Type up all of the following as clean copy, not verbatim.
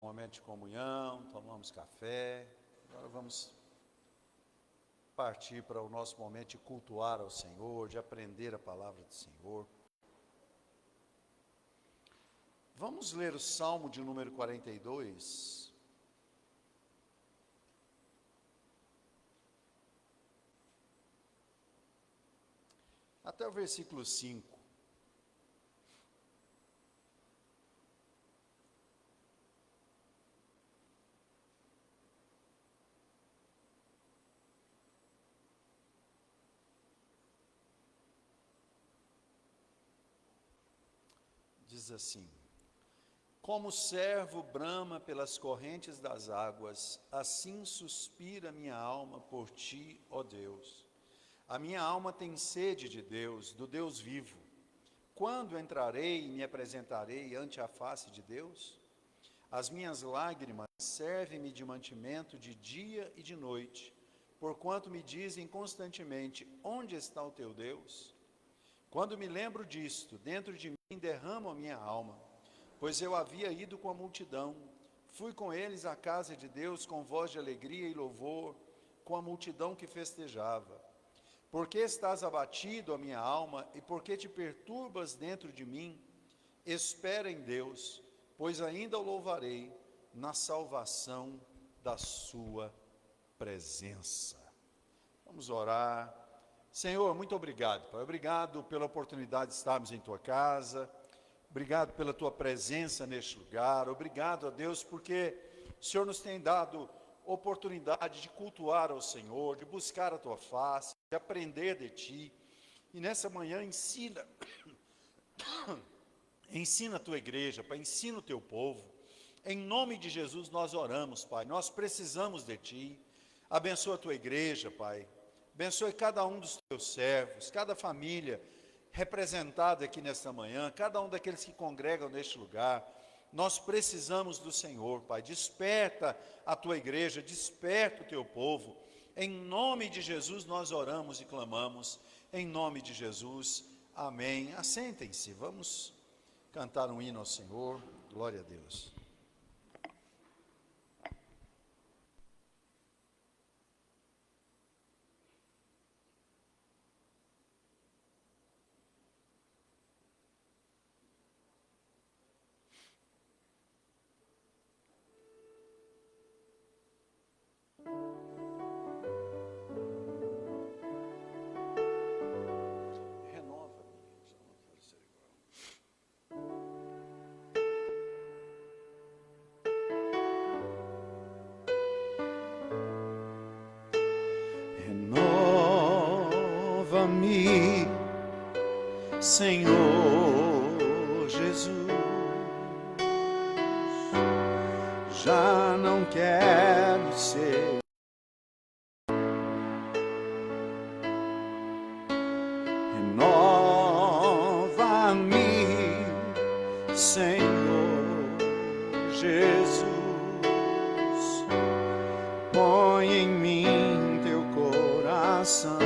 momento de comunhão, tomamos café, agora vamos partir para o nosso momento de cultuar ao Senhor, de aprender a palavra do Senhor. Vamos ler o Salmo de número 42. Até o versículo 5. Diz assim: como o servo brama pelas correntes das águas, assim suspira minha alma por ti, ó Deus. A minha alma tem sede de Deus, do Deus vivo. Quando entrarei e me apresentarei ante a face de Deus? As minhas lágrimas servem-me de mantimento de dia e de noite, porquanto me dizem constantemente: onde está o teu Deus? Quando me lembro disto, dentro de mim derramo a minha alma, pois eu havia ido com a multidão, fui com eles à casa de Deus com voz de alegria e louvor, com a multidão que festejava. Por que estás abatido, a minha alma, e por que te perturbas dentro de mim? Espera em Deus, pois ainda o louvarei na salvação da sua presença. Vamos orar. Senhor, muito obrigado, Pai. Obrigado pela oportunidade de estarmos em Tua casa. Obrigado pela Tua presença neste lugar. Obrigado, a Deus, porque o Senhor nos tem dado oportunidade de cultuar ao Senhor, de buscar a Tua face, de aprender de Ti. E nessa manhã ensina a Tua igreja, Pai, ensina o Teu povo. Em nome de Jesus nós oramos, Pai. Nós precisamos de Ti. Abençoa a Tua igreja, Pai. Abençoe cada um dos Teus servos, cada família representada aqui nesta manhã, cada um daqueles que congregam neste lugar. Nós precisamos do Senhor, Pai. Desperta a Tua igreja, desperta o Teu povo. Em nome de Jesus nós oramos e clamamos. Em nome de Jesus, amém. Assentem-se, vamos cantar um hino ao Senhor. Glória a Deus. Renova-me, Senhor Jesus, já não quero ser renova-me, Senhor Jesus, põe em mim Teu coração,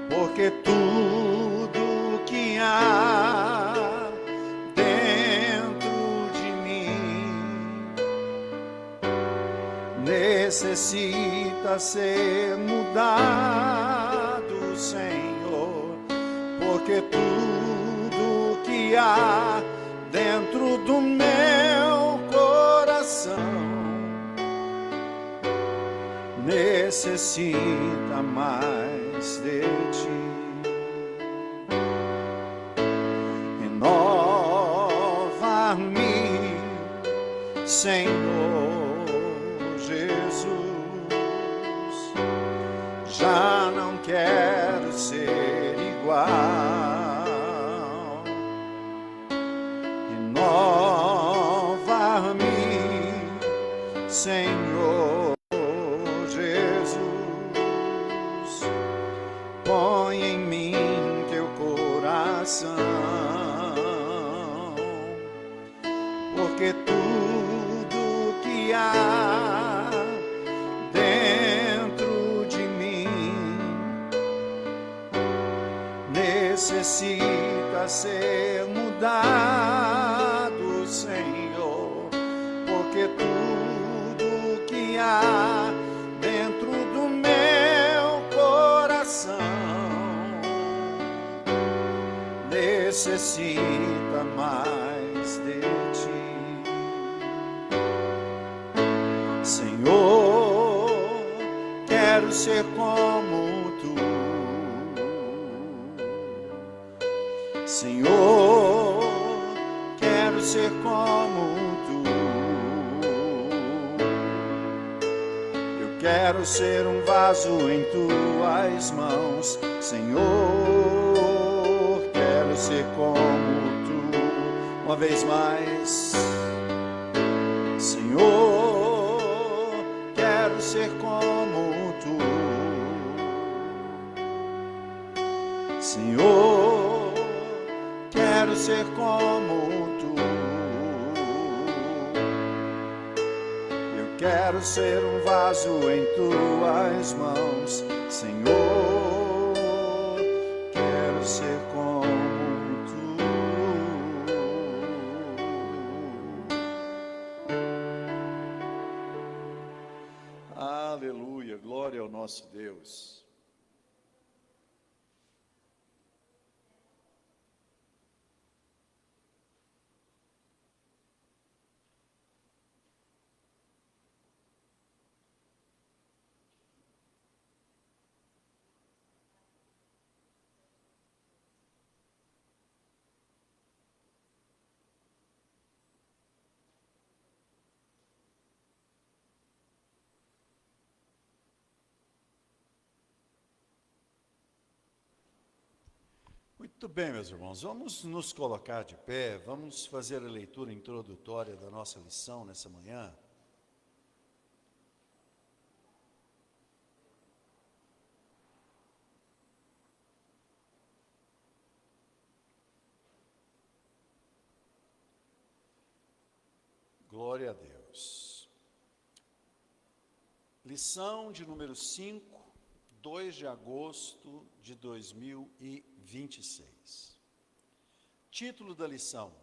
porque tudo que há dentro de mim necessita ser mudado, Senhor, porque tudo que há dentro do meu coração necessita mais de Ti. Renova-me, Senhor Jesus, já não quero ser igual. Renova-me, Senhor Jesus, põe em mim Teu coração, porque tudo que há dentro de mim necessita ser mudado, necessita mais de ti. Senhor, quero ser como tu. Senhor, quero ser como tu. Eu quero ser um vaso em tuas mãos, Senhor, quero ser como tu. Uma vez mais, Senhor, quero ser como tu. Senhor, quero ser como tu. Eu quero ser um vaso em tuas mãos, Senhor, quero ser como tu. Aleluia, glória ao nosso Deus. Muito bem, meus irmãos, vamos nos colocar de pé, vamos fazer a leitura introdutória da nossa lição nessa manhã. Glória a Deus. Lição de número 5, 2 de agosto de 2026. Título da lição: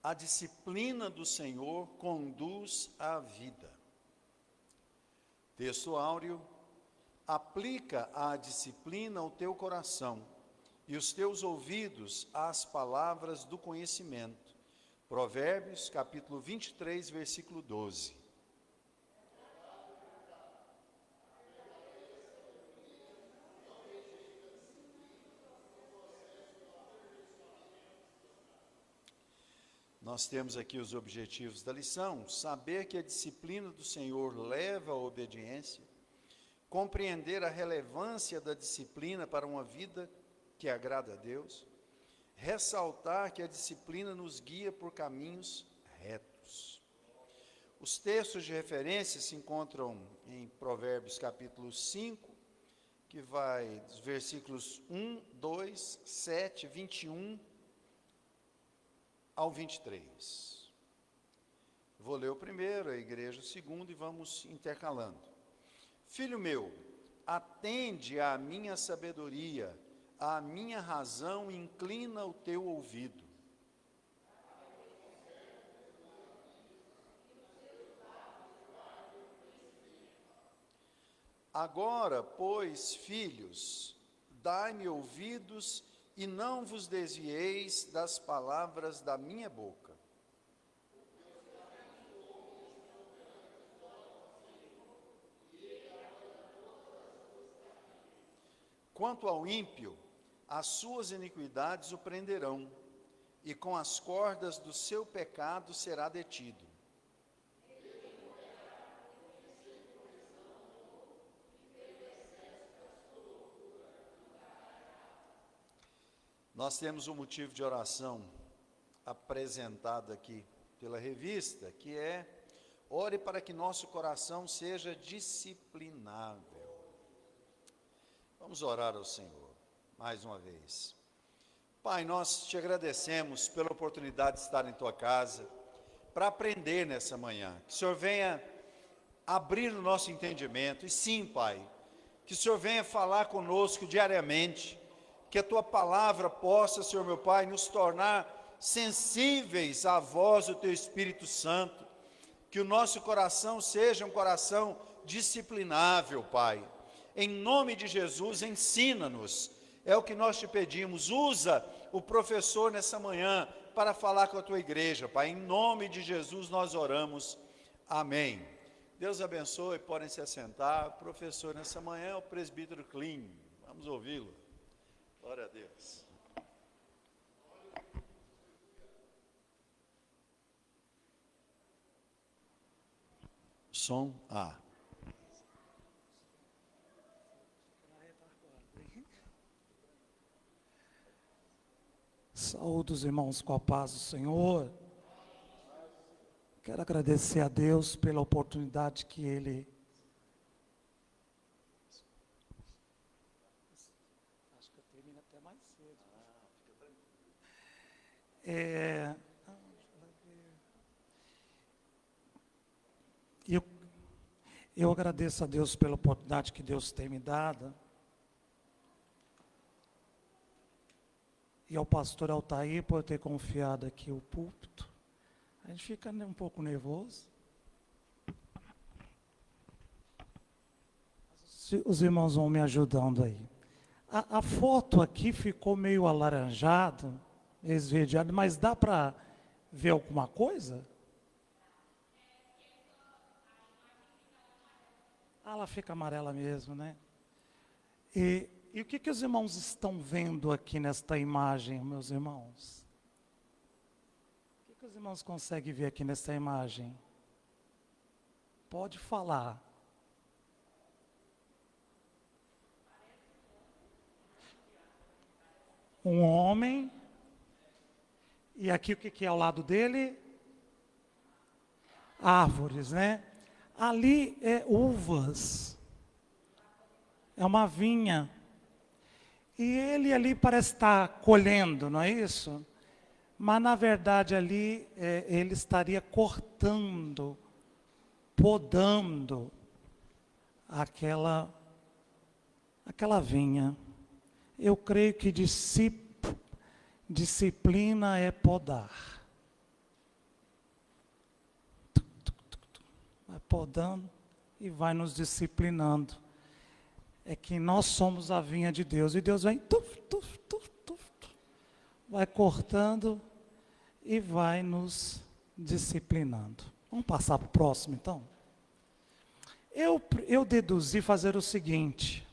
A disciplina do Senhor conduz à vida. Texto áureo: aplica a disciplina ao teu coração e os teus ouvidos às palavras do conhecimento. Provérbios, capítulo 23, versículo 12. Nós temos aqui os objetivos da lição: saber que a disciplina do Senhor leva à obediência, compreender a relevância da disciplina para uma vida que agrada a Deus, ressaltar que a disciplina nos guia por caminhos retos. Os textos de referência se encontram em Provérbios capítulo 5, que vai dos versículos 1, 2, 7, 21 ao 23. Vou ler o primeiro, a igreja o segundo, e vamos intercalando. Filho meu, atende à minha sabedoria, à minha razão, inclina o teu ouvido. Agora, pois, filhos, dai-me ouvidos e não vos desvieis das palavras da minha boca. Quanto ao ímpio, as suas iniquidades o prenderão, e com as cordas do seu pecado será detido. Nós temos um motivo de oração apresentado aqui pela revista, que é: ore para que nosso coração seja disciplinável. Vamos orar ao Senhor, mais uma vez. Pai, nós te agradecemos pela oportunidade de estar em tua casa, para aprender nessa manhã. Que o Senhor venha abrir o nosso entendimento, e sim, Pai, que o Senhor venha falar conosco diariamente, que a tua palavra possa, Senhor meu Pai, nos tornar sensíveis à voz do teu Espírito Santo, que o nosso coração seja um coração disciplinável, Pai. Em nome de Jesus, ensina-nos, é o que nós te pedimos. Usa o professor nessa manhã para falar com a tua igreja, Pai. Em nome de Jesus nós oramos. Amém. Deus abençoe, podem se assentar. O professor nessa manhã é o presbítero Clean. Vamos ouvi-lo. Glória a Deus. Som A. Saúde os irmãos com a paz do Senhor. Quero agradecer a Deus pela oportunidade que Ele... Acho que eu termino até mais cedo. Eu agradeço a Deus pela oportunidade que Deus tem me dado. E ao pastor Altair por ter confiado aqui o púlpito. A gente fica um pouco nervoso. Os irmãos vão me ajudando aí. A foto aqui ficou meio alaranjado, esverdeado, mas dá para ver alguma coisa? Ela fica amarela mesmo, né? E o que os irmãos estão vendo aqui nesta imagem, meus irmãos? O que os irmãos conseguem ver aqui nessa imagem? Pode falar. Um homem. E aqui o que é ao lado dele? Árvores, né? Ali é uvas. É uma vinha. E ele ali parece estar colhendo, não é isso? Mas na verdade ali ele estaria cortando, podando aquela vinha. Eu creio que disciplina é podar. Vai podando e vai nos disciplinando. É que nós somos a vinha de Deus. E Deus vem, vai cortando e vai nos disciplinando. Vamos passar para o próximo, então? Eu deduzi fazer o seguinte.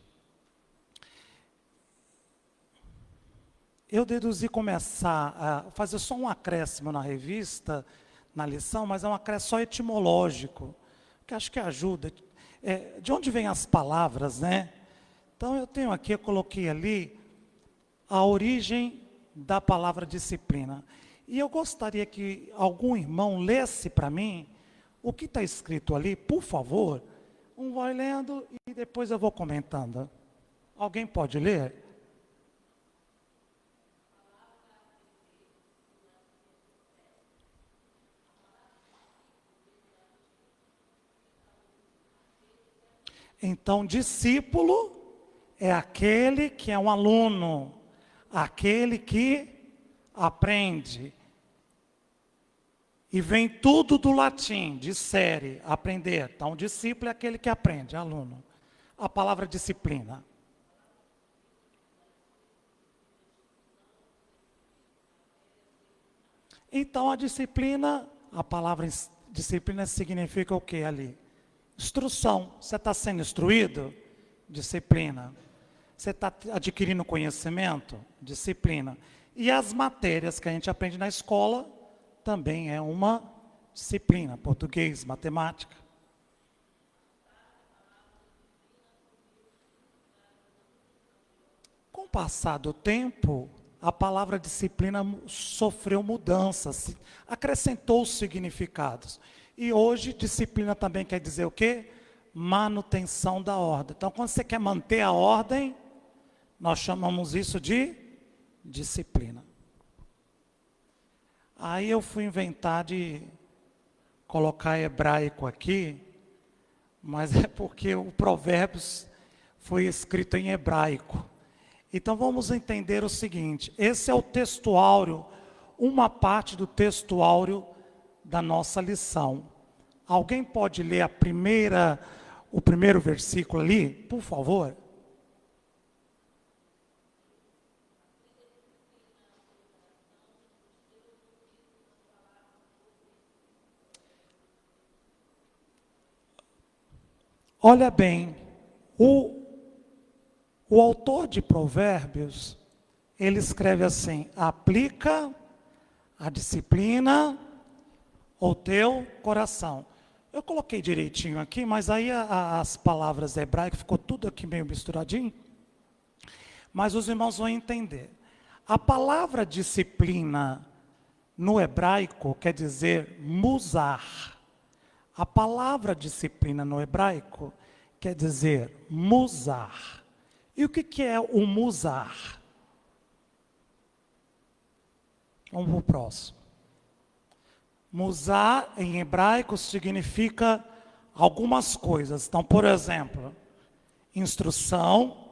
Eu deduzi começar a fazer só um acréscimo na revista, na lição, mas é um acréscimo só etimológico, que acho que ajuda. De onde vêm as palavras, né? Então eu tenho aqui, eu coloquei ali a origem da palavra disciplina. E eu gostaria que algum irmão lesse para mim o que está escrito ali, por favor. Um vai lendo e depois eu vou comentando. Alguém pode ler? Então, discípulo é aquele que é um aluno, aquele que aprende. E vem tudo do latim, dissere, aprender. Então, discípulo é aquele que aprende, aluno. A palavra disciplina. Então, a disciplina, a palavra disciplina significa o que ali? Instrução. Você está sendo instruído? Disciplina. Você está adquirindo conhecimento? Disciplina. E as matérias que a gente aprende na escola também é uma disciplina. Português, matemática. Com o passar do tempo, a palavra disciplina sofreu mudanças, acrescentou significados. E hoje, disciplina também quer dizer o quê? Manutenção da ordem. Então, quando você quer manter a ordem, nós chamamos isso de disciplina. Aí eu fui inventar de colocar hebraico aqui, mas é porque o Provérbios foi escrito em hebraico. Então vamos entender o seguinte, esse é o textuário, uma parte do textuário da nossa lição. Alguém pode ler o primeiro versículo ali, por favor? olha bem, o autor de Provérbios, ele escreve assim: aplica a disciplina ao teu coração. Eu coloquei direitinho aqui, mas aí as palavras hebraicas ficou tudo aqui meio misturadinho. Mas os irmãos vão entender. A palavra disciplina no hebraico quer dizer musar. A palavra disciplina no hebraico quer dizer musar. E o que é o musar? Vamos para o próximo. Musar em hebraico significa algumas coisas. Então, por exemplo, instrução,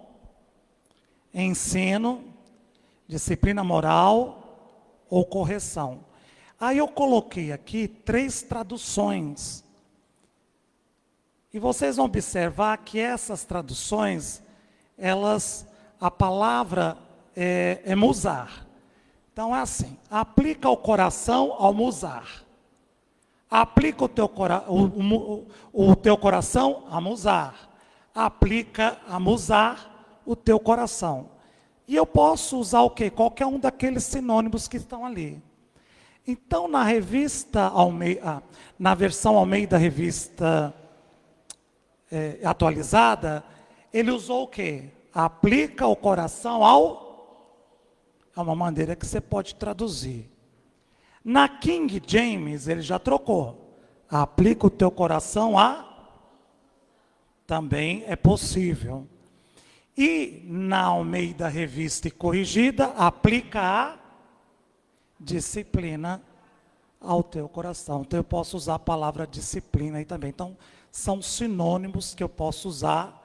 ensino, disciplina moral ou correção. Aí eu coloquei aqui 3 traduções. E vocês vão observar que essas traduções, a palavra é musar. Então é assim: aplica o coração ao musar. Aplica o teu coração a musar. Aplica a musar o teu coração. E eu posso usar o quê? Qualquer um daqueles sinônimos que estão ali. Então, na versão Almeida Revista atualizada, ele usou o quê? Aplica o coração é uma maneira que você pode traduzir. Na King James, ele já trocou. Aplica o teu coração também é possível. E na Almeida Revista e Corrigida, aplica a disciplina ao teu coração. Então eu posso usar a palavra disciplina aí também. Então são sinônimos que eu posso usar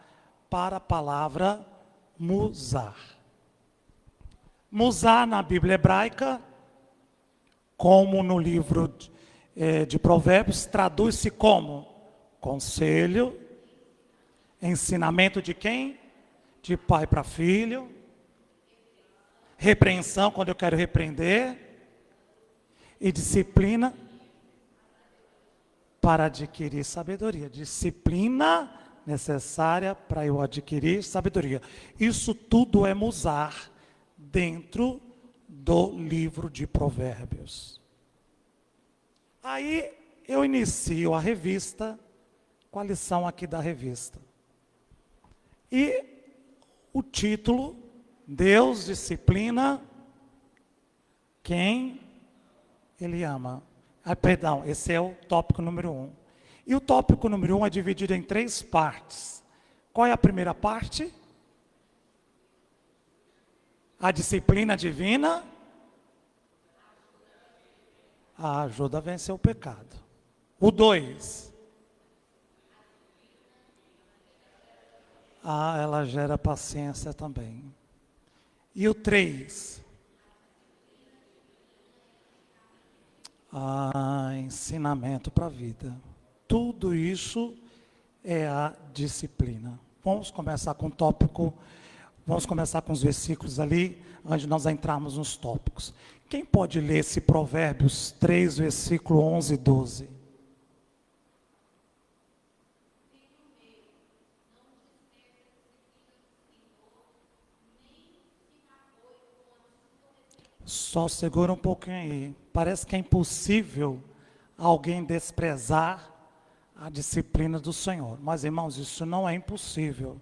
para a palavra musar. Musar na Bíblia hebraica, como no livro de Provérbios, traduz-se como conselho, ensinamento de quem? De pai para filho, repreensão quando eu quero repreender, e disciplina para adquirir sabedoria. Disciplina necessária para eu adquirir sabedoria. Isso tudo é musar dentro do livro de Provérbios. Aí eu inicio a revista com a lição aqui da revista. E o título: Deus disciplina quem Ele ama. Perdão, esse é o tópico número 1. E o tópico número 1 é dividido em 3 partes. Qual é a primeira parte? A disciplina divina ajuda a vencer o pecado. O 2. Ela gera paciência também. E o 3. Ensinamento para a vida. Tudo isso é a disciplina. Vamos começar com o tópico, vamos começar com os versículos ali, antes de nós entrarmos nos tópicos. Quem pode ler esse Provérbios 3, versículo 11 e 12? Só segura um pouquinho aí. Parece que é impossível alguém desprezar a disciplina do Senhor. Mas, irmãos, isso não é impossível.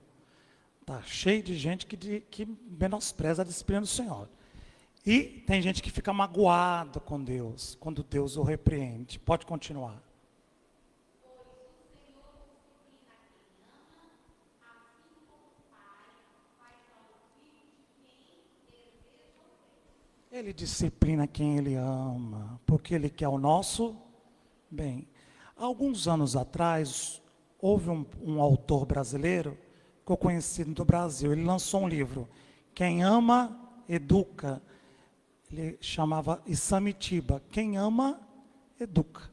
Está cheio de gente que menospreza a disciplina do Senhor. E tem gente que fica magoado com Deus, quando Deus o repreende. Pode continuar. Ele disciplina quem Ele ama, porque Ele quer o nosso bem. Alguns anos atrás, houve um autor brasileiro, que eu conheci do Brasil, ele lançou um livro, Quem Ama, Educa. Ele chamava Isamitiba, Quem Ama, Educa.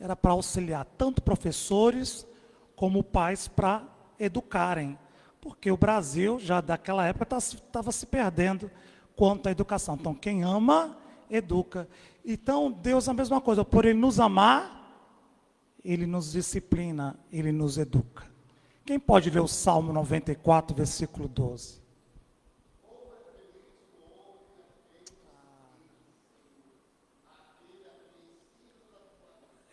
Era para auxiliar tanto professores como pais para educarem, porque o Brasil, já daquela época, estava se perdendo quanto à educação. Então, quem ama, educa. Então, Deus é a mesma coisa. Por Ele nos amar, Ele nos disciplina, Ele nos educa. Quem pode ler o Salmo 94, versículo 12?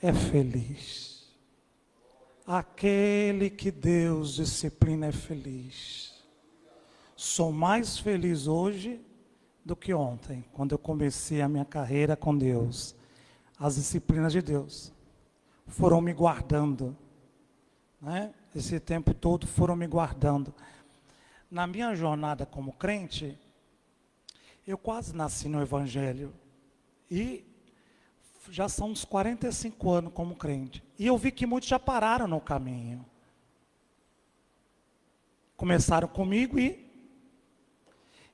É feliz. Aquele que Deus disciplina é feliz. Sou mais feliz hoje do que ontem, quando eu comecei a minha carreira com Deus. As disciplinas de Deus foram me guardando, né? Esse tempo todo foram me guardando. Na minha jornada como crente, eu quase nasci no Evangelho e já são uns 45 anos como crente. E eu vi que muitos já pararam no caminho. Começaram comigo e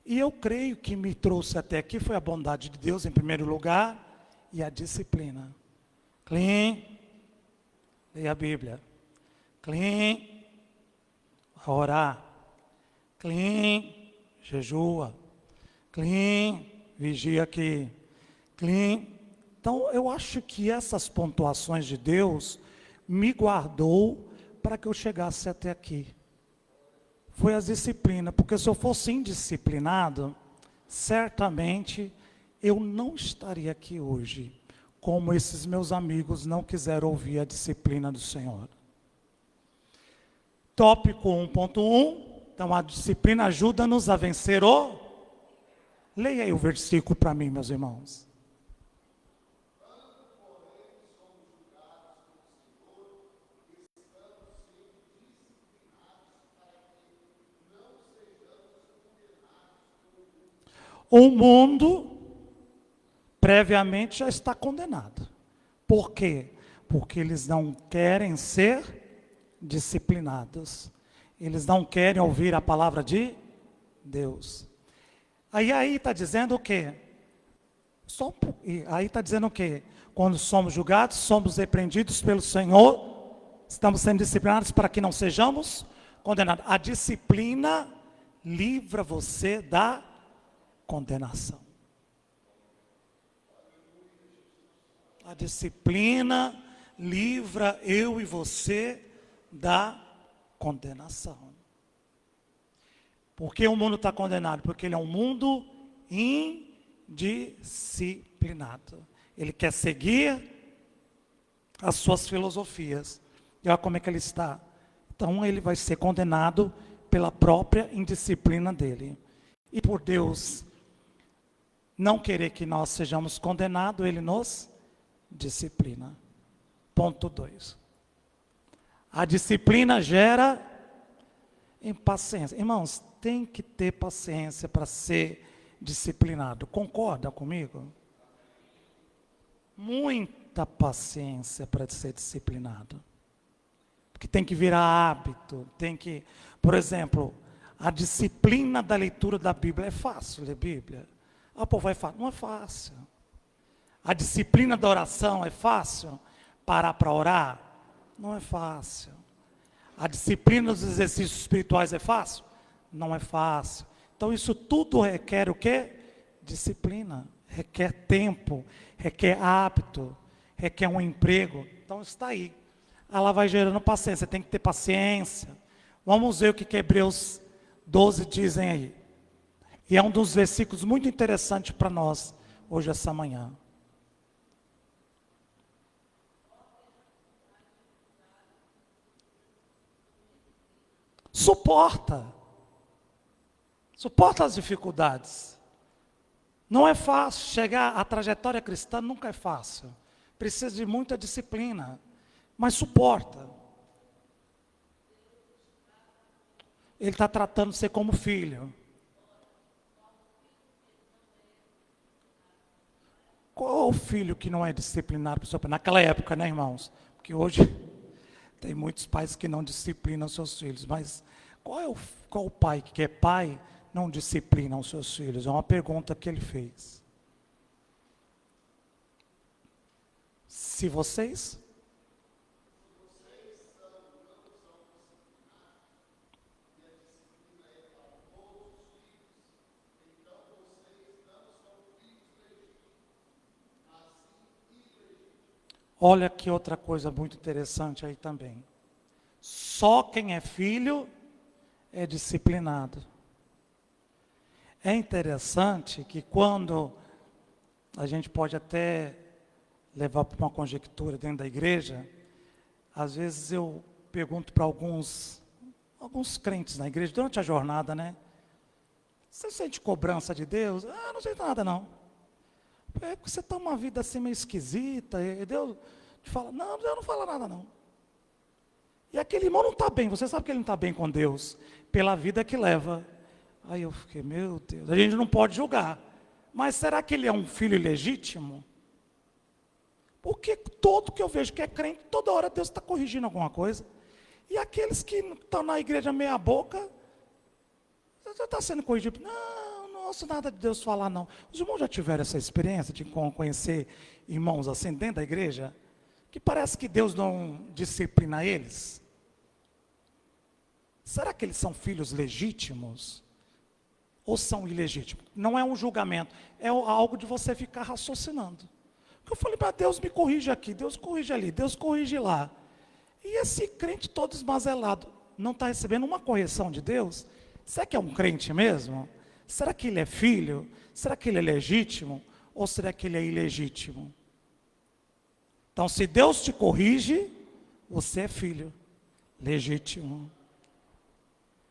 eu creio que me trouxe até aqui foi a bondade de Deus em primeiro lugar e a disciplina. Clean, leia a Bíblia. Clean, orar. Clean, jejua. Clean, vigia aqui. Clean. Então, eu acho que essas pontuações de Deus me guardou para que eu chegasse até aqui. Foi as disciplinas, porque se eu fosse indisciplinado, certamente eu não estaria aqui hoje, como esses meus amigos não quiseram ouvir a disciplina do Senhor. Tópico 1.1, então a disciplina ajuda-nos a vencer o... Leia aí o versículo para mim, meus irmãos. O mundo, previamente, já está condenado. Por quê? Porque eles não querem ser disciplinados. Eles não querem ouvir a palavra de Deus. Aí está dizendo o quê? Aí está dizendo o quê? Quando somos julgados, somos repreendidos pelo Senhor, estamos sendo disciplinados para que não sejamos condenados. A disciplina livra você da condenação. A disciplina livra eu e você da condenação. Por que o mundo está condenado? Porque ele é um mundo indisciplinado. Ele quer seguir as suas filosofias. E olha como é que ele está. Então ele vai ser condenado pela própria indisciplina dele. E por Deus não querer que nós sejamos condenados, ele nos disciplina. Ponto 2. A disciplina gera impaciência. Irmãos, tem que ter paciência para ser disciplinado. Concorda comigo? Muita paciência para ser disciplinado. Porque tem que virar hábito, tem que... Por exemplo, a disciplina da leitura da Bíblia. É fácil ler Bíblia? Ah, pô, vai fácil. Não é fácil. A disciplina da oração é fácil? Parar para orar? Não é fácil. A disciplina dos exercícios espirituais é fácil? Não é fácil. Então isso tudo requer o quê? Disciplina. Requer tempo, requer hábito, requer um emprego. Então está aí. Ela vai gerando paciência, tem que ter paciência. Vamos ver o que Hebreus 12 dizem aí. E é um dos versículos muito interessantes para nós, hoje, essa manhã. Suporta as dificuldades. Não é fácil, chegar à trajetória cristã nunca é fácil. Precisa de muita disciplina, mas suporta. Ele está tratando você como filho. Qual o filho que não é disciplinado? Naquela época, né, irmãos? Porque hoje tem muitos pais que não disciplinam seus filhos, mas qual o pai que é pai não disciplina os seus filhos? É uma pergunta que ele fez. Se vocês... Olha que outra coisa muito interessante aí também. Só quem é filho é disciplinado. É interessante que quando a gente pode até levar para uma conjectura dentro da igreja, às vezes eu pergunto para alguns crentes na igreja, durante a jornada, né? Você sente cobrança de Deus? Ah, não sinto nada não. É porque você está uma vida assim meio esquisita, e Deus te fala, não, Deus não fala nada não. E aquele irmão não está bem, você sabe que ele não está bem com Deus, pela vida que leva. Aí eu fiquei, meu Deus, a gente não pode julgar. Mas será que ele é um filho ilegítimo? Porque todo que eu vejo que é crente, toda hora Deus está corrigindo alguma coisa. E aqueles que estão na igreja meia boca, você está sendo corrigido. Não ouço nada de Deus falar, não. Os irmãos já tiveram essa experiência de conhecer irmãos assim dentro da igreja? Que parece que Deus não disciplina eles? Será que eles são filhos legítimos? Ou são ilegítimos? Não é um julgamento, é algo de você ficar raciocinando. Eu falei para Deus, me corrige aqui, Deus corrige ali, Deus corrige lá. E esse crente todo esmazelado, não está recebendo uma correção de Deus? Será que é um crente mesmo? Será que ele é filho? Será que ele é legítimo? Ou será que ele é ilegítimo? Então, se Deus te corrige, você é filho legítimo.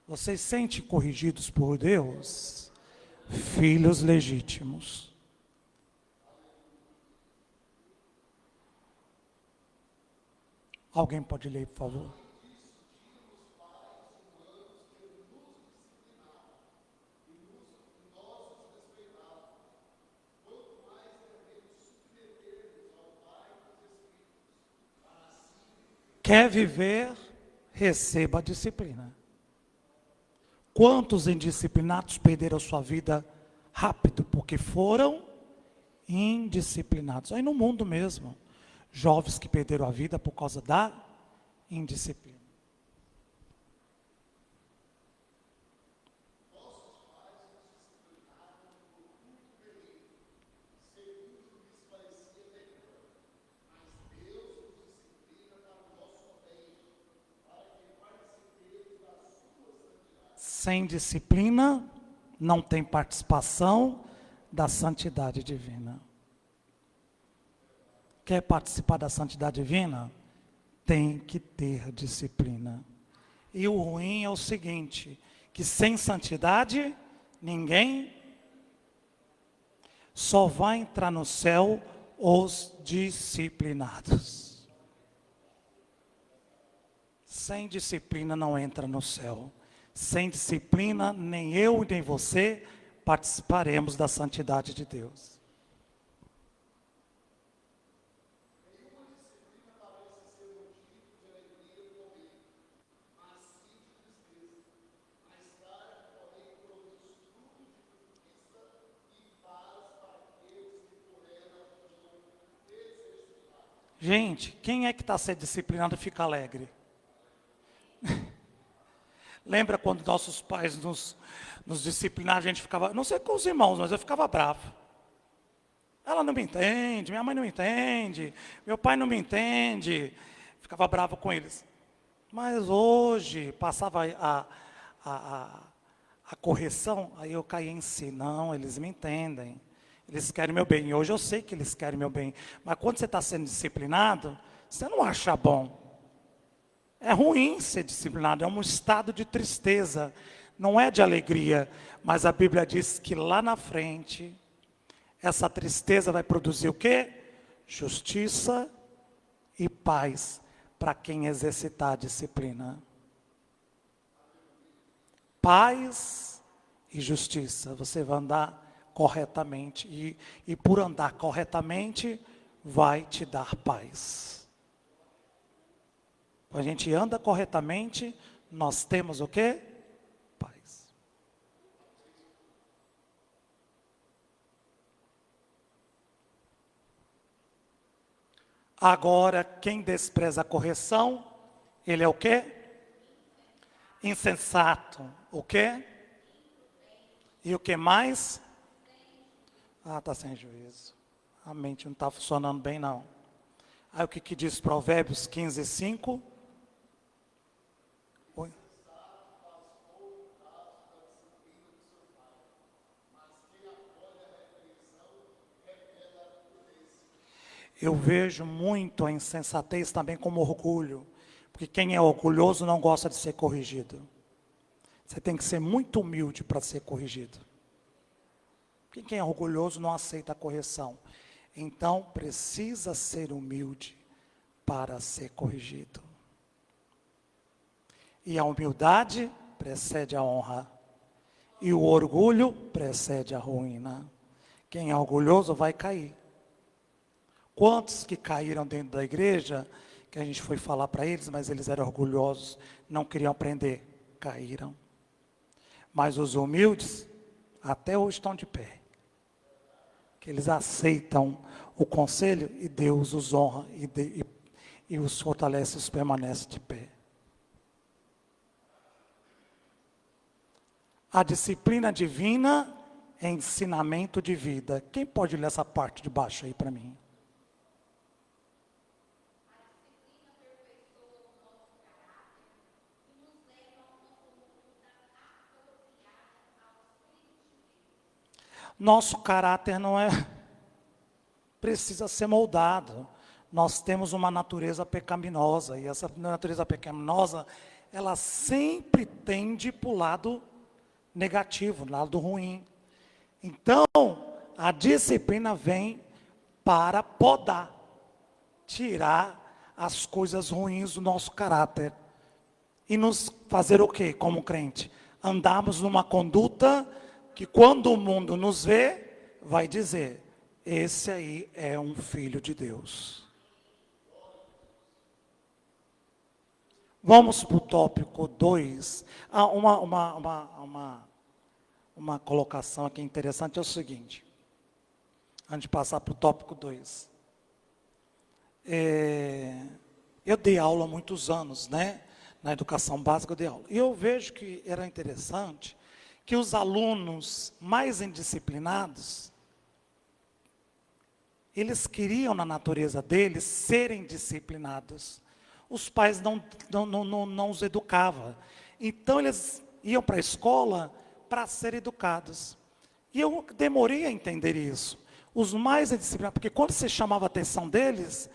Vocês se sentem corrigidos por Deus? Filhos legítimos. Alguém pode ler, por favor? Quer viver, receba a disciplina. Quantos indisciplinados perderam sua vida rápido porque foram indisciplinados? Aí no mundo mesmo, jovens que perderam a vida por causa da indisciplina. Sem disciplina, não tem participação da santidade divina. Quer participar da santidade divina? Tem que ter disciplina. E o ruim é o seguinte, que sem santidade, ninguém só vai entrar no céu os disciplinados. Sem disciplina não entra no céu. Sem disciplina, nem eu nem você participaremos da santidade de Deus. Gente, quem é que está sendo disciplinado e fica alegre? Lembra quando nossos pais nos disciplinavam, a gente ficava, não sei com os irmãos, mas eu ficava bravo. Ela não me entende, minha mãe não me entende, meu pai não me entende. Ficava bravo com eles. Mas hoje, passava a correção, aí eu caí em si. Não, eles me entendem. Eles querem meu bem. E hoje eu sei que eles querem meu bem. Mas quando você está sendo disciplinado, você não acha bom. É ruim ser disciplinado, é um estado de tristeza, não é de alegria. Mas a Bíblia diz que lá na frente, essa tristeza vai produzir o quê? Justiça e paz para quem exercitar a disciplina. Paz e justiça, você vai andar corretamente. E por andar corretamente, vai te dar paz. Quando a gente anda corretamente, nós temos o quê? Paz. Agora, quem despreza a correção, ele é o quê? Insensato. O quê? E o que mais? Ah, está sem juízo. A mente não está funcionando bem, não. Aí o que diz Provérbios 15, 5? Oi? Eu vejo muito a insensatez também como orgulho, porque quem é orgulhoso não gosta de ser corrigido. Você tem que ser muito humilde para ser corrigido. Porque quem é orgulhoso não aceita a correção. Então, precisa ser humilde para ser corrigido. E a humildade precede a honra. E o orgulho precede a ruína. Quem é orgulhoso vai cair. Quantos que caíram dentro da igreja, que a gente foi falar para eles, mas eles eram orgulhosos, não queriam aprender, caíram. Mas os humildes, até hoje estão de pé. Que eles aceitam o conselho e Deus os honra e os fortalece e os permanece de pé. A disciplina divina é ensinamento de vida. Quem pode ler essa parte de baixo aí para mim? Nosso caráter não é, precisa ser moldado. Nós temos uma natureza pecaminosa, e essa natureza pecaminosa, ela sempre tende para o lado negativo, lado ruim. Então, a disciplina vem para podar, tirar as coisas ruins do nosso caráter. E nos fazer o quê, como crente? Andarmos numa conduta que quando o mundo nos vê, vai dizer, esse aí é um filho de Deus. Vamos para o tópico 2. Uma colocação aqui interessante é o seguinte, antes de passar para o tópico 2. Eu dei aula há muitos anos, né? Na educação básica eu dei aula. E eu vejo que era interessante que os alunos mais indisciplinados, eles queriam na natureza deles serem disciplinados. Os pais não os educavam. Então eles iam para a escola para serem educados. E eu demorei a entender isso. Os mais indisciplinados, porque quando você chamava a atenção deles,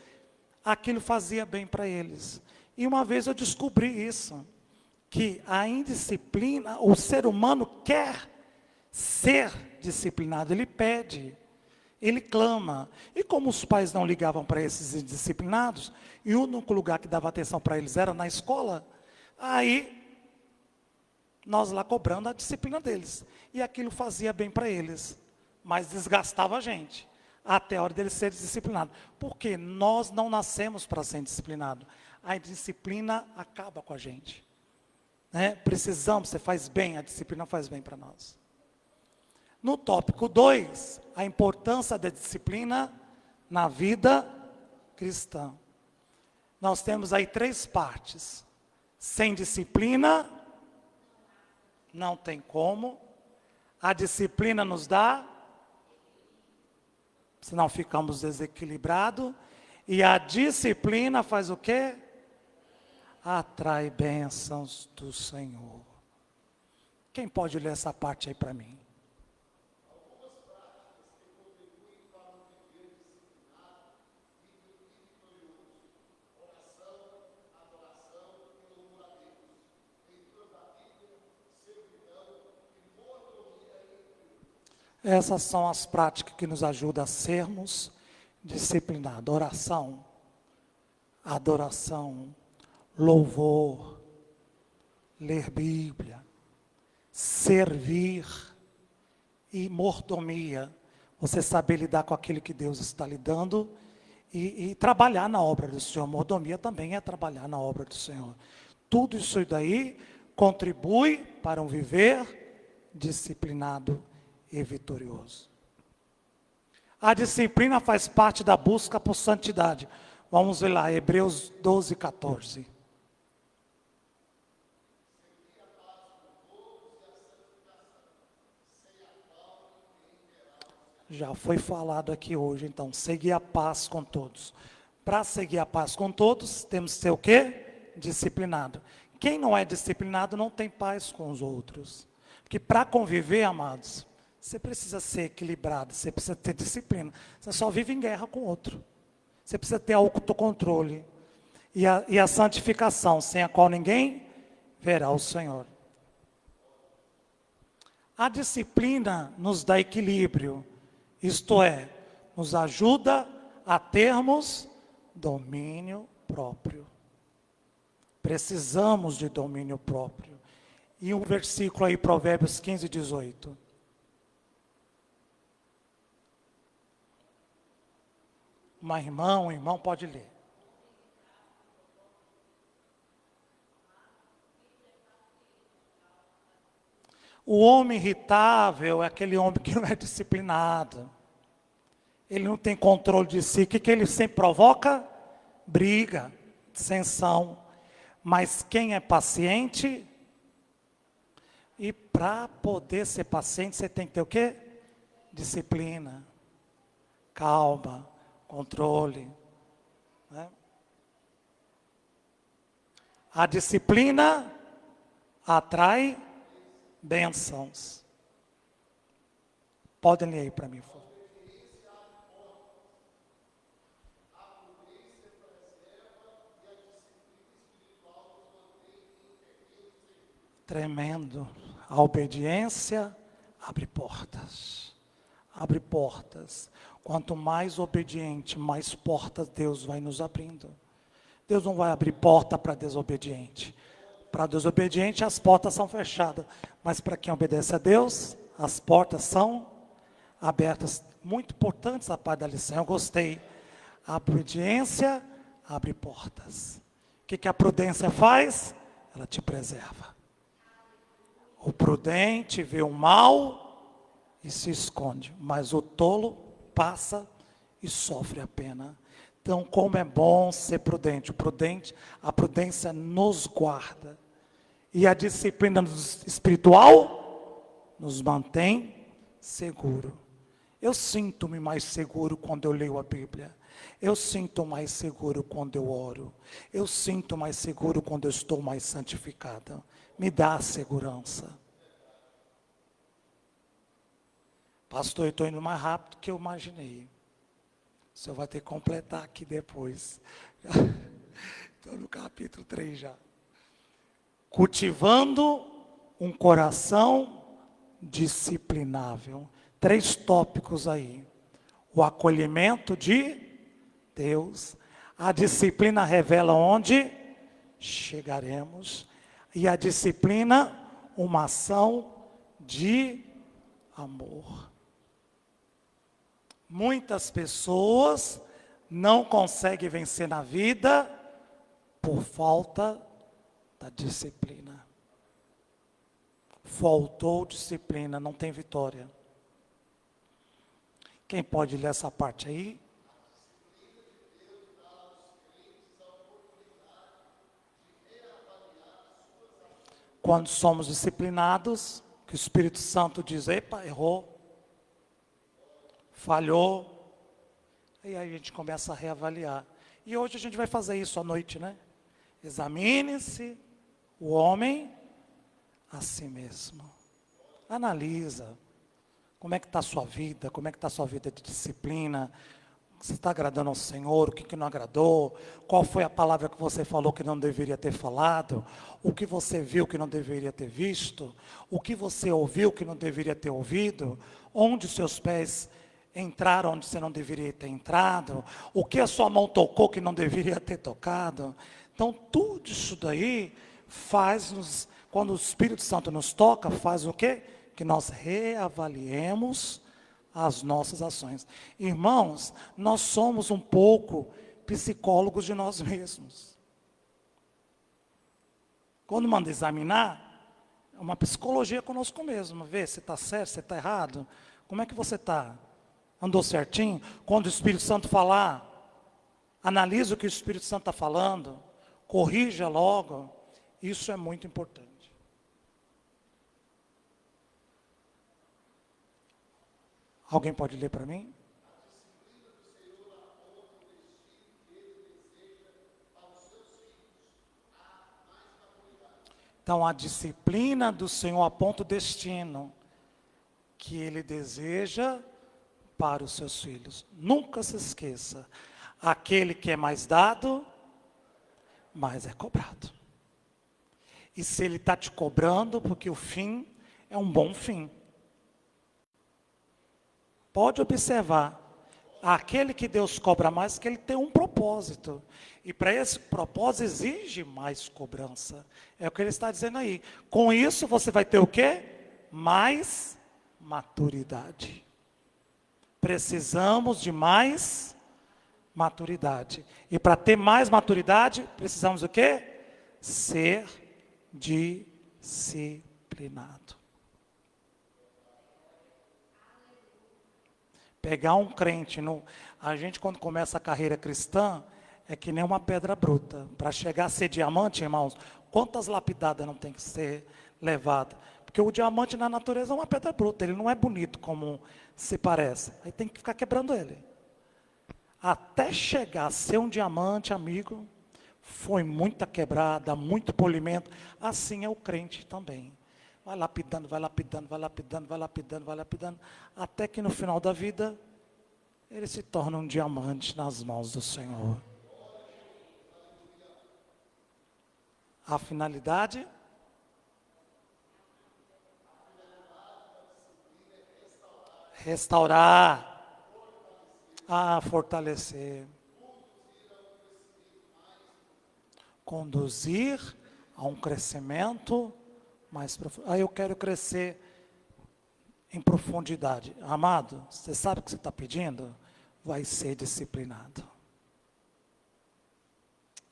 aquilo fazia bem para eles. E uma vez eu descobri isso, que a indisciplina, o ser humano quer ser disciplinado, ele pede, ele clama. E como os pais não ligavam para esses indisciplinados, e o único lugar que dava atenção para eles era na escola, aí nós lá cobrando a disciplina deles. E aquilo fazia bem para eles, mas desgastava a gente, até a hora deles serem disciplinados. Porque nós não nascemos para ser disciplinados. A disciplina acaba com a gente. Né? Precisamos, você faz bem, a disciplina faz bem para nós. No tópico 2, a importância da disciplina na vida cristã. Nós temos aí 3 partes. Sem disciplina, não tem como. A disciplina nos dá, senão ficamos desequilibrados. E a disciplina faz o quê? Atrai bênçãos do Senhor. Quem pode ler essa parte aí para mim? Essas são as práticas que nos ajudam a sermos disciplinados. Oração, adoração, louvor, ler Bíblia, servir e mordomia. Você saber lidar com aquilo que Deus está lhe dando e trabalhar na obra do Senhor. Mordomia também é trabalhar na obra do Senhor. Tudo isso daí contribui para um viver disciplinado e vitorioso. A disciplina faz parte da busca por santidade. Vamos ver lá, Hebreus 12, 14. Já foi falado aqui hoje, então, seguir a paz com todos. Para seguir a paz com todos, temos que ser o quê? Disciplinado. Quem não é disciplinado não tem paz com os outros. Porque para conviver, amados, você precisa ser equilibrado, você precisa ter disciplina. Você só vive em guerra com o outro. Você precisa ter autocontrole. E a santificação, sem a qual ninguém verá o Senhor. A disciplina nos dá equilíbrio, isto é, nos ajuda a termos domínio próprio. Precisamos de domínio próprio. E um versículo aí, Provérbios 15, 18. Um irmão pode ler. O homem irritável é aquele homem que não é disciplinado. Ele não tem controle de si. O que ele sempre provoca? Briga, dissensão. Mas quem é paciente? E para poder ser paciente, você tem que ter o quê? Disciplina, calma, controle. Né? A disciplina atrai bênçãos. Podem ler aí para mim, por favor. Tremendo. A obediência abre portas. Abre portas. Quanto mais obediente, mais portas Deus vai nos abrindo. Deus não vai abrir porta para desobediente. Para desobediente, as portas são fechadas. Mas para quem obedece a Deus, as portas são abertas. Muito importante essa parte da lição, eu gostei. A obediência abre portas. O que a prudência faz? Ela te preserva. O prudente vê o mal e se esconde, mas o tolo passa e sofre a pena. Então, como é bom ser prudente. A prudência nos guarda. E a disciplina espiritual nos mantém seguro. Eu sinto-me mais seguro quando eu leio a Bíblia. Eu sinto mais seguro quando eu oro. Eu sinto mais seguro quando eu estou mais santificado. Me dá segurança. Pastor, eu estou indo mais rápido do que eu imaginei. O senhor vai ter que completar aqui depois. Estou no capítulo 3 já. Cultivando um coração disciplinável. 3 tópicos aí. O acolhimento de Deus. A disciplina revela onde chegaremos. E a disciplina, uma ação de amor. Muitas pessoas não conseguem vencer na vida por falta da disciplina. Faltou disciplina, não tem vitória. Quem pode ler essa parte aí? Quando somos disciplinados, que o Espírito Santo diz, epa, errou, falhou, e aí a gente começa a reavaliar. E hoje a gente vai fazer isso à noite, né? Examine-se o homem a si mesmo. Analisa como é que está a sua vida, como é que está a sua vida de disciplina, você está agradando ao Senhor, o que não agradou, qual foi a palavra que você falou que não deveria ter falado, o que você viu que não deveria ter visto, o que você ouviu que não deveria ter ouvido, onde os seus pés entraram onde você não deveria ter entrado, o que a sua mão tocou que não deveria ter tocado. Então, tudo isso daí faz-nos, quando o Espírito Santo nos toca, faz o quê? Que nós reavaliemos as nossas ações. Irmãos, nós somos um pouco psicólogos de nós mesmos. Quando manda examinar, é uma psicologia conosco mesmo. Ver se está certo, se está errado. Como é que você está? Andou certinho? Quando o Espírito Santo falar, analisa o que o Espírito Santo está falando, corrija logo. Isso é muito importante. Alguém pode ler para mim? Então, a disciplina do Senhor aponta o destino que Ele deseja para os seus filhos. Nunca se esqueça, aquele que é mais dado, mais é cobrado. E se Ele está te cobrando, porque o fim é um bom fim. Pode observar, aquele que Deus cobra mais, que Ele tem um propósito. E para esse propósito exige mais cobrança. É o que Ele está dizendo aí. Com isso você vai ter o quê? Mais maturidade. Precisamos de mais maturidade. E para ter mais maturidade, precisamos do quê? Ser disciplinado. Pegar um crente, a gente quando começa a carreira cristã, é que nem uma pedra bruta. Para chegar a ser diamante, irmãos, quantas lapidadas não tem que ser levada? Porque o diamante na natureza é uma pedra bruta, ele não é bonito como se parece. Aí tem que ficar quebrando ele. Até chegar a ser um diamante, amigo, foi muita quebrada, muito polimento. Assim é o crente também. Vai lapidando, vai lapidando, vai lapidando, vai lapidando, vai lapidando, até que no final da vida, ele se torna um diamante nas mãos do Senhor. A finalidade? Restaurar. Fortalecer. Conduzir a um crescimento mais profundo. Aí eu quero crescer em profundidade. Amado, você sabe o que você está pedindo? Vai ser disciplinado.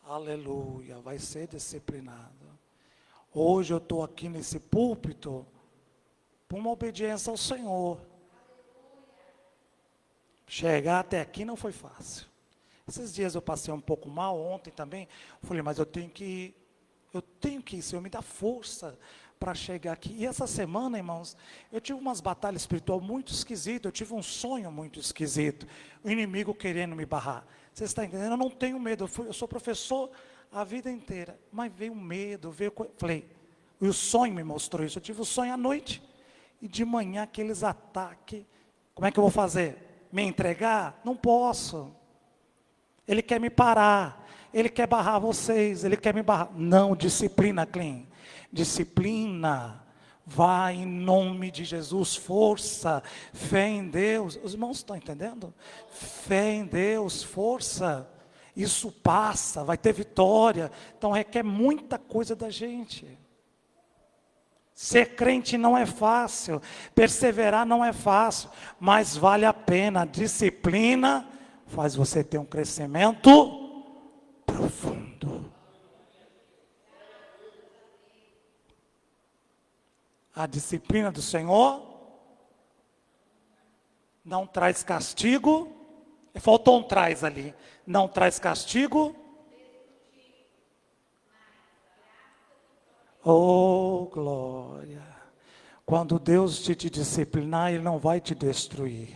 Aleluia, vai ser disciplinado. Hoje eu estou aqui nesse púlpito por uma obediência ao Senhor. Chegar até aqui não foi fácil. Esses dias eu passei um pouco mal, ontem também. Falei, mas eu tenho que ir, Senhor, me dá força para chegar aqui. E essa semana, irmãos, eu tive umas batalhas espirituais muito esquisitas, eu tive um sonho muito esquisito. O inimigo querendo me barrar. Você está entendendo? Eu não tenho medo, eu sou professor a vida inteira. Mas veio medo, falei, e o sonho me mostrou isso. Eu tive o sonho à noite, e de manhã aqueles ataques. Como é que eu vou fazer? Me entregar? Não posso. Ele quer me parar, ele quer barrar vocês, ele quer me barrar. Não, disciplina, Clean. Disciplina. Vai em nome de Jesus, força, fé em Deus. Os irmãos estão entendendo? Fé em Deus, força. Isso passa, vai ter vitória. Então requer muita coisa da gente. Ser crente não é fácil, perseverar não é fácil, mas vale a pena. Disciplina faz você ter um crescimento profundo. A disciplina do Senhor não traz castigo. Faltou um traz ali. Não traz castigo. Oh, glória. Quando Deus te disciplinar, Ele não vai te destruir.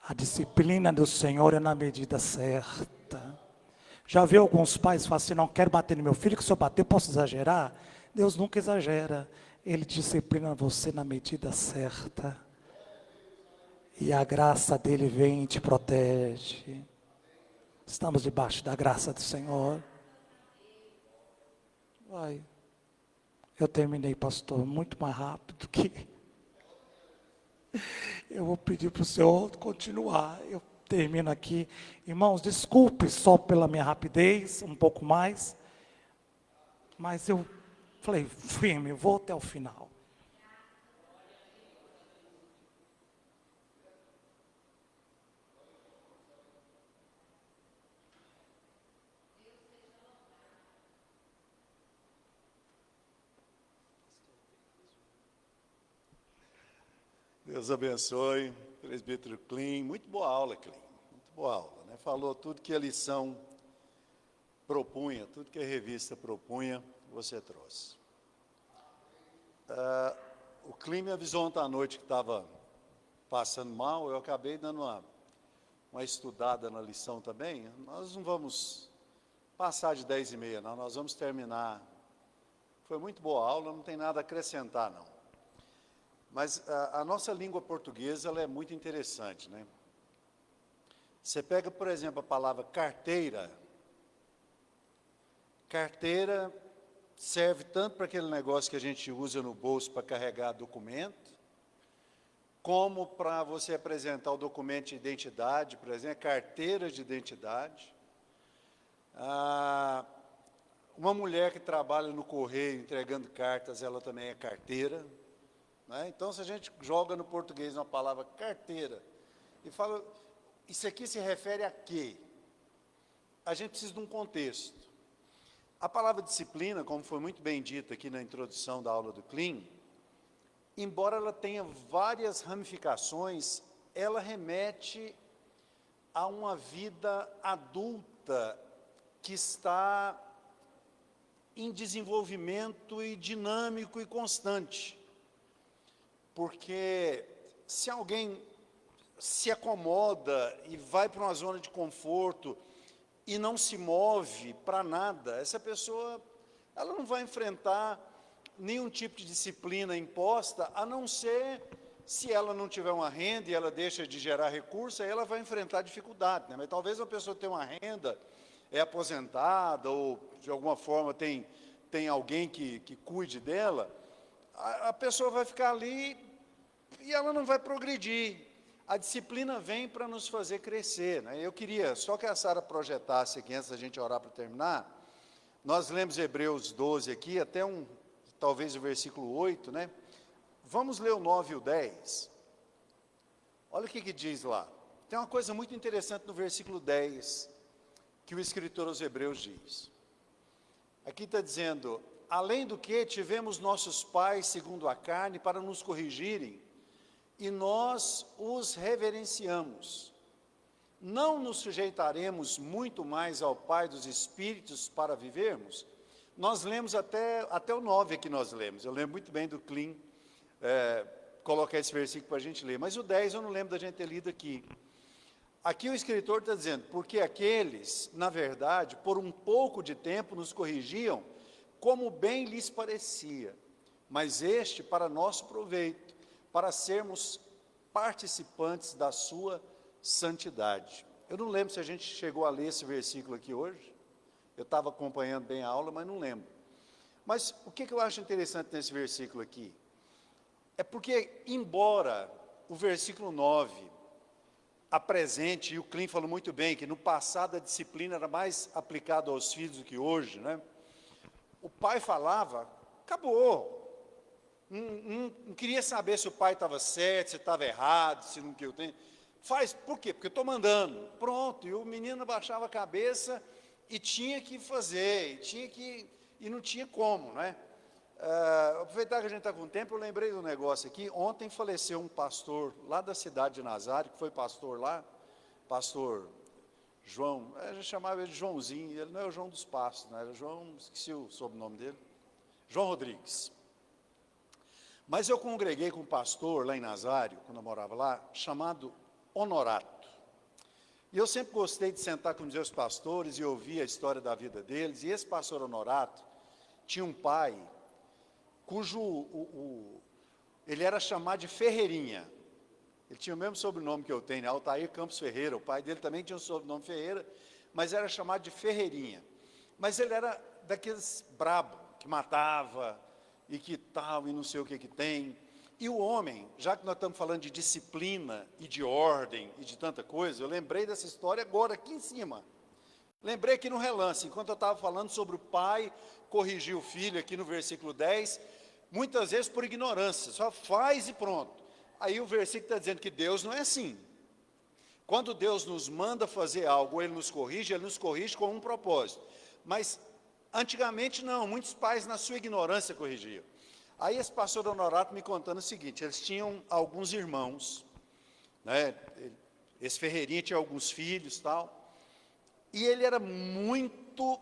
A disciplina do Senhor é na medida certa. Já viu alguns pais falam assim, não quero bater no meu filho, que se eu bater eu posso exagerar? Deus nunca exagera. Ele disciplina você na medida certa. E a graça dele vem e te protege. Estamos debaixo da graça do Senhor. Vai. Eu terminei, pastor, muito mais rápido que... Eu vou pedir para o senhor continuar. Eu termino aqui. Irmãos, desculpe só pela minha rapidez, um pouco mais. Mas eu falei, firme, vou até o final. Deus abençoe, presbítero Clean. Muito boa aula, Clean. Muito boa aula, né? Falou tudo que a lição propunha, tudo que a revista propunha, você trouxe. O Clean me avisou ontem à noite que estava passando mal, eu acabei dando uma estudada na lição também. Nós não vamos passar de 10h30, não, nós vamos terminar Foi muito boa a aula, não tem nada a acrescentar, não. Mas a nossa língua portuguesa, ela é muito interessante, né? Você pega, por exemplo, a palavra carteira. Carteira serve tanto para aquele negócio que a gente usa no bolso para carregar documento, como para você apresentar o documento de identidade, por exemplo, carteira de identidade. Uma mulher que trabalha no correio entregando cartas, ela também é carteira, né? Então, se a gente joga no português uma palavra carteira e fala, isso aqui se refere a quê? A gente precisa de um contexto. A palavra disciplina, como foi muito bem dito aqui na introdução da aula do Clean, embora ela tenha várias ramificações, ela remete a uma vida adulta que está em desenvolvimento e dinâmico e constante. Porque se alguém se acomoda e vai para uma zona de conforto e não se move para nada, essa pessoa, ela não vai enfrentar nenhum tipo de disciplina imposta, a não ser se ela não tiver uma renda e ela deixa de gerar recursos, aí ela vai enfrentar dificuldade, né? Mas talvez uma pessoa tenha uma renda, é aposentada ou de alguma forma tem alguém que cuide dela, a pessoa vai ficar ali e ela não vai progredir. A disciplina vem para nos fazer crescer, né? Eu queria só que a Sara projetasse aqui, antes da gente orar para terminar, nós lemos Hebreus 12 aqui, até talvez o versículo 8, né? Vamos ler o 9 e o 10. Olha o que diz lá. Tem uma coisa muito interessante no versículo 10, que o escritor aos Hebreus diz. Aqui está dizendo, além do que tivemos nossos pais segundo a carne para nos corrigirem, e nós os reverenciamos. Não nos sujeitaremos muito mais ao Pai dos Espíritos para vivermos? Nós lemos até o 9 aqui nós lemos. Eu lembro muito bem do Clean, colocar esse versículo para a gente ler. Mas o 10 eu não lembro da gente ter lido aqui. Aqui o escritor está dizendo, porque aqueles, na verdade, por um pouco de tempo nos corrigiam, como bem lhes parecia, mas este para nosso proveito, para sermos participantes da sua santidade. Eu não lembro se a gente chegou a ler esse versículo aqui hoje, eu estava acompanhando bem a aula, mas não lembro. Mas o que eu acho interessante nesse versículo aqui? É porque, embora o versículo 9 apresente, e o Clean falou muito bem, que no passado a disciplina era mais aplicada aos filhos do que hoje, né? O pai falava, acabou. Não queria saber se o pai estava certo, se estava errado, se não que eu tenho. Faz, por quê? Porque eu estou mandando. Pronto, e o menino baixava a cabeça e tinha que fazer, e não tinha como, né? Aproveitar que a gente está com tempo, eu lembrei do negócio aqui. Ontem faleceu um pastor lá da cidade de Nazaré, que foi pastor lá, pastor João, a gente chamava ele de Joãozinho, ele não é o João dos Pastos, né? Era João, esqueci o sobrenome dele, João Rodrigues. Mas eu congreguei com um pastor lá em Nazário, quando eu morava lá, chamado Honorato. E eu sempre gostei de sentar com os meus pastores e ouvir a história da vida deles. E esse pastor Honorato tinha um pai cujo ele era chamado de Ferreirinha. Ele tinha o mesmo sobrenome que eu tenho, né? Altair Campos Ferreira. O pai dele também tinha o sobrenome Ferreira, mas era chamado de Ferreirinha. Mas ele era daqueles brabo, que matava, e que tal, e não sei o que tem. E o homem, já que nós estamos falando de disciplina, e de ordem, e de tanta coisa, eu lembrei dessa história agora, aqui em cima. Lembrei aqui no relance, enquanto eu estava falando sobre o pai corrigir o filho, aqui no versículo 10, muitas vezes por ignorância, só faz e pronto. Aí o versículo está dizendo que Deus não é assim. Quando Deus nos manda fazer algo, Ele nos corrige com um propósito. Mas, antigamente não, muitos pais na sua ignorância corrigiam. Aí esse pastor Honorato me contando o seguinte, eles tinham alguns irmãos, né? Esse Ferreirinha tinha alguns filhos e tal, e ele era muito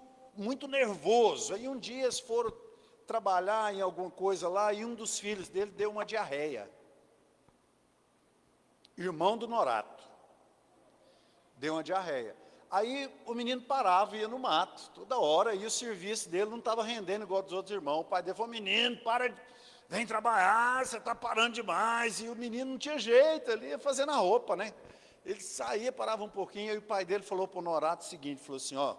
nervoso. Aí um dia eles foram trabalhar em alguma coisa lá, e um dos filhos dele deu uma diarreia. Irmão do Norato. Deu uma diarreia. Aí o menino parava e ia no mato, toda hora, e o serviço dele não estava rendendo igual dos outros irmãos. O pai dele falou: menino, vem trabalhar, você está parando demais. E o menino não tinha jeito, ele ia fazendo a roupa, né? Ele saía, parava um pouquinho, e o pai dele falou para o Norato o seguinte, falou assim: ó,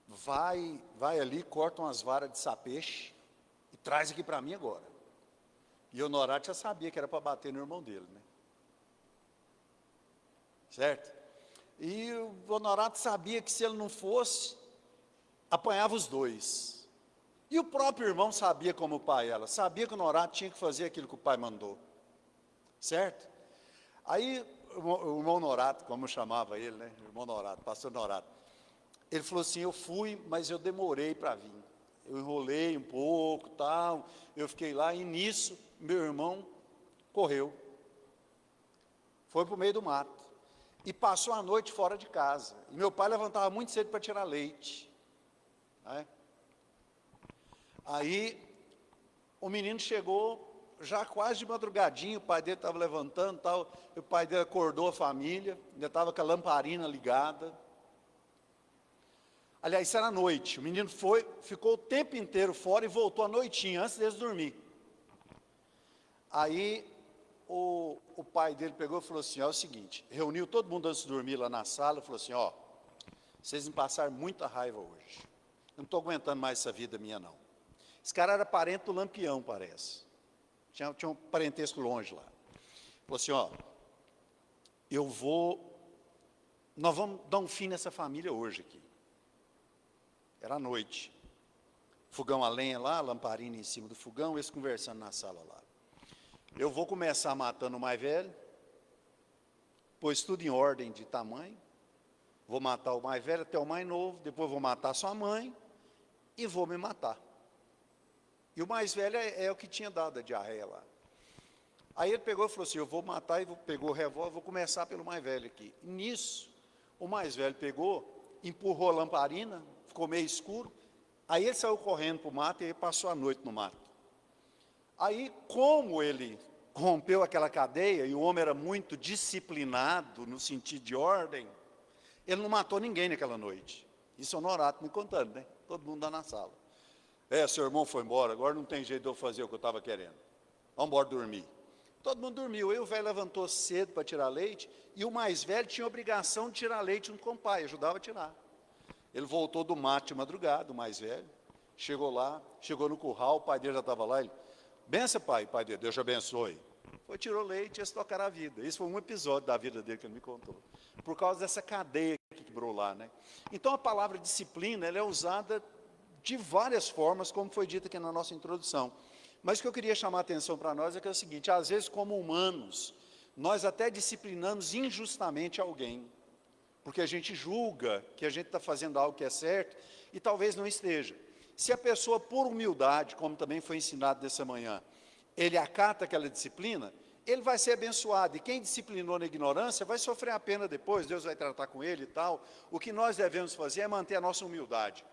vai ali, corta umas varas de sapeixe e traz aqui para mim agora. E o Norato já sabia que era para bater no irmão dele, né? Certo? E o Honorato sabia que se ele não fosse, apanhava os dois. E o próprio irmão sabia como o pai era, sabia que o Honorato tinha que fazer aquilo que o pai mandou. Certo? Aí o irmão Honorato, como eu chamava ele, né? O irmão Honorato, pastor Honorato, ele falou assim: eu fui, mas eu demorei para vir. Eu enrolei um pouco, tal, eu fiquei lá, e nisso, meu irmão correu. Foi para o meio do mato. E passou a noite fora de casa. E meu pai levantava muito cedo para tirar leite. Né? Aí, o menino chegou, já quase de madrugadinho, o pai dele estava levantando, tal, e o pai dele acordou a família, ainda estava com a lamparina ligada. Aliás, isso era à noite. O menino ficou o tempo inteiro fora e voltou à noitinha, antes deles dormir. Aí, o pai dele pegou e falou assim: ó, é o seguinte, reuniu todo mundo antes de dormir lá na sala, e falou assim: ó, vocês me passaram muita raiva hoje, eu não estou aguentando mais essa vida minha não. Esse cara era parente do Lampião, parece, tinha um parentesco longe lá. Falou assim: ó, nós vamos dar um fim nessa família hoje aqui. Era à noite, fogão a lenha lá, lamparina em cima do fogão, eles conversando na sala lá. Eu vou começar matando o mais velho, pôs tudo em ordem de tamanho, vou matar o mais velho até o mais novo, depois vou matar sua mãe e vou me matar. E o mais velho é o que tinha dado a diarreia lá. Aí ele pegou e falou assim: eu vou matar, e pegou o revólver, vou começar pelo mais velho aqui. Nisso, o mais velho pegou, empurrou a lamparina, ficou meio escuro, aí ele saiu correndo para o mato e ele passou a noite no mato. Aí, como ele rompeu aquela cadeia, e o homem era muito disciplinado, no sentido de ordem, ele não matou ninguém naquela noite. Isso é o Norato me contando, né? Todo mundo lá na sala. Seu irmão foi embora, agora não tem jeito de eu fazer o que eu estava querendo. Vamos embora dormir. Todo mundo dormiu, aí o velho levantou cedo para tirar leite, e o mais velho tinha a obrigação de tirar leite junto com o pai, ajudava a tirar. Ele voltou do mato de madrugada, o mais velho, chegou lá, chegou no curral, o pai dele já estava lá, ele: benção, pai dele, Deus te abençoe. Foi, tirou leite e eles tocaram a vida. Esse foi um episódio da vida dele que ele me contou. Por causa dessa cadeia que quebrou lá, né? Então a palavra disciplina, ela é usada de várias formas, como foi dito aqui na nossa introdução. Mas o que eu queria chamar a atenção para nós é que é o seguinte: às vezes, como humanos, nós até disciplinamos injustamente alguém, porque a gente julga que a gente está fazendo algo que é certo e talvez não esteja. Se a pessoa, por humildade, como também foi ensinado dessa manhã, ele acata aquela disciplina, ele vai ser abençoado. E quem disciplinou na ignorância vai sofrer a pena depois, Deus vai tratar com ele e tal. O que nós devemos fazer é manter a nossa humildade,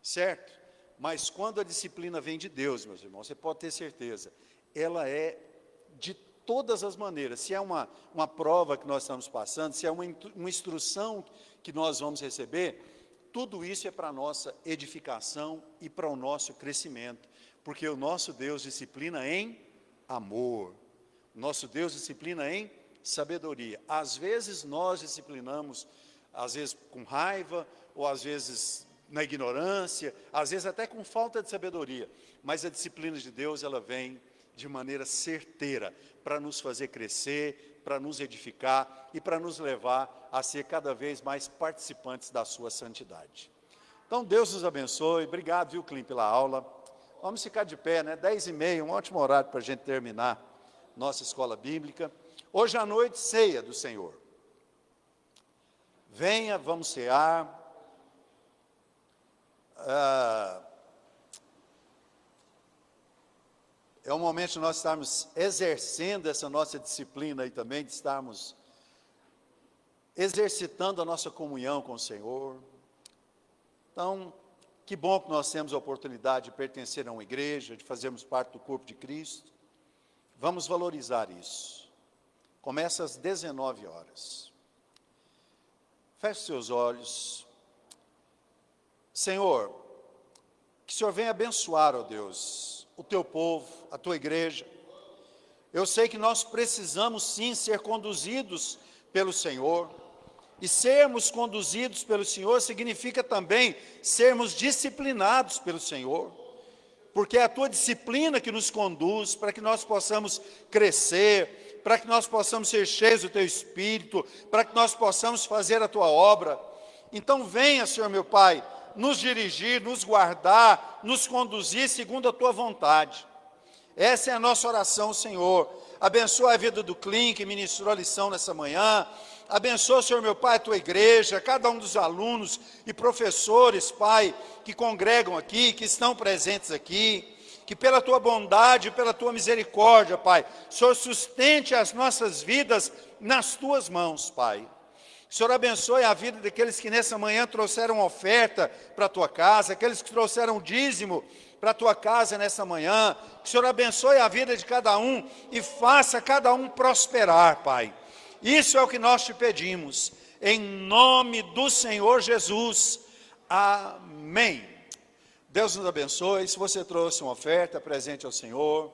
certo? Mas quando a disciplina vem de Deus, meus irmãos, você pode ter certeza, ela é de todas as maneiras. Se é uma prova que nós estamos passando, se é uma instrução que nós vamos receber, tudo isso é para a nossa edificação e para o nosso crescimento, porque o nosso Deus disciplina em amor, o nosso Deus disciplina em sabedoria. Às vezes nós disciplinamos, às vezes com raiva, ou às vezes na ignorância, às vezes até com falta de sabedoria, mas a disciplina de Deus, ela vem de maneira certeira, para nos fazer crescer, para nos edificar e para nos levar a ser cada vez mais participantes da sua santidade. Então, Deus nos abençoe. Obrigado, viu, Clim, pela aula. Vamos ficar de pé, né? 10h30, um ótimo horário para a gente terminar nossa escola bíblica. Hoje à noite, ceia do Senhor. Venha, vamos cear. É um momento de nós estarmos exercendo essa nossa disciplina aí também, de estarmos exercitando a nossa comunhão com o Senhor. Então, que bom que nós temos a oportunidade de pertencer a uma igreja, de fazermos parte do corpo de Cristo. Vamos valorizar isso. Começa às 19 horas. Feche seus olhos. Senhor, que o Senhor venha abençoar, ó Deus, o teu povo, a tua igreja. Eu sei que nós precisamos sim ser conduzidos pelo Senhor. E sermos conduzidos pelo Senhor significa também sermos disciplinados pelo Senhor. Porque é a tua disciplina que nos conduz para que nós possamos crescer, para que nós possamos ser cheios do teu Espírito, para que nós possamos fazer a tua obra. Então venha, Senhor meu Pai, nos dirigir, nos guardar, nos conduzir segundo a tua vontade. Essa é a nossa oração, Senhor. Abençoa a vida do Clem, que ministrou a lição nessa manhã. Abençoa, Senhor meu Pai, a tua igreja, cada um dos alunos e professores, Pai, que congregam aqui, que estão presentes aqui. Que pela tua bondade, pela tua misericórdia, Pai, o Senhor sustente as nossas vidas nas tuas mãos, Pai. O Senhor abençoe a vida daqueles que nessa manhã trouxeram oferta para a tua casa, aqueles que trouxeram dízimo para a tua casa nessa manhã. Que o Senhor abençoe a vida de cada um e faça cada um prosperar, Pai. Isso é o que nós te pedimos, em nome do Senhor Jesus. Amém. Deus nos abençoe. Se você trouxe uma oferta, presente ao Senhor.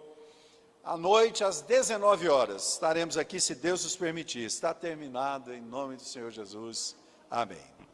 À noite, às 19 horas, estaremos aqui, se Deus nos permitir. Está terminado, em nome do Senhor Jesus. Amém.